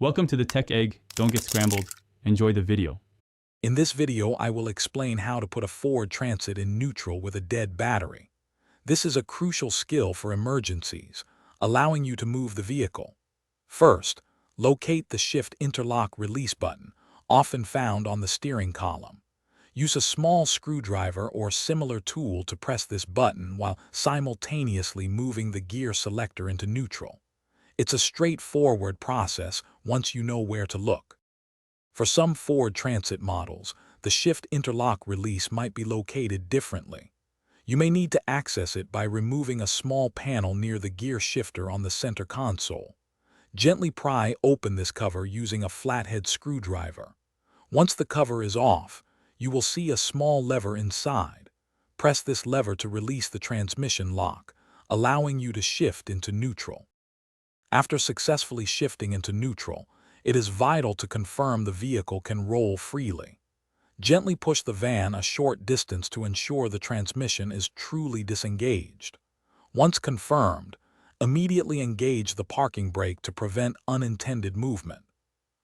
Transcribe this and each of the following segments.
Welcome to the Tech Egg. Don't get scrambled. Enjoy the video. In this video, I will explain how to put a Ford Transit in neutral with a dead battery. This is a crucial skill for emergencies, allowing you to move the vehicle. First, locate the Shift Interlock Release button, often found on the steering column. Use a small screwdriver or similar tool to press this button while simultaneously moving the gear selector into neutral. It's a straightforward process once you know where to look. For some Ford Transit models, the Shift Interlock Release might be located differently. You may need to access it by removing a small panel near the gear shifter on the center console. Gently pry open this cover using a flathead screwdriver. Once the cover is off, you will see a small lever inside. Press this lever to release the transmission lock, allowing you to shift into neutral. After successfully shifting into neutral, it is vital to confirm the vehicle can roll freely. Gently push the van a short distance to ensure the transmission is truly disengaged. Once confirmed, immediately engage the parking brake to prevent unintended movement.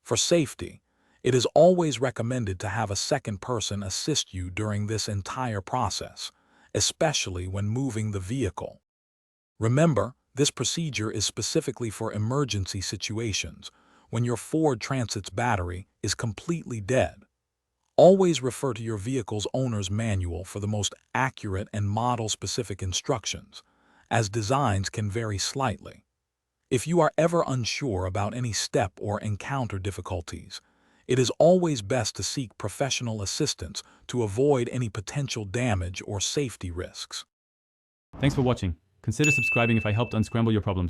For safety, it is always recommended to have a second person assist you during this entire process, especially when moving the vehicle. Remember, this procedure is specifically for emergency situations, when your Ford Transit's battery is completely dead. Always refer to your vehicle's owner's manual for the most accurate and model-specific instructions, as designs can vary slightly. If you are ever unsure about any step or encounter difficulties, it is always best to seek professional assistance to avoid any potential damage or safety risks. Thanks for watching. Consider subscribing if I helped unscramble your problems.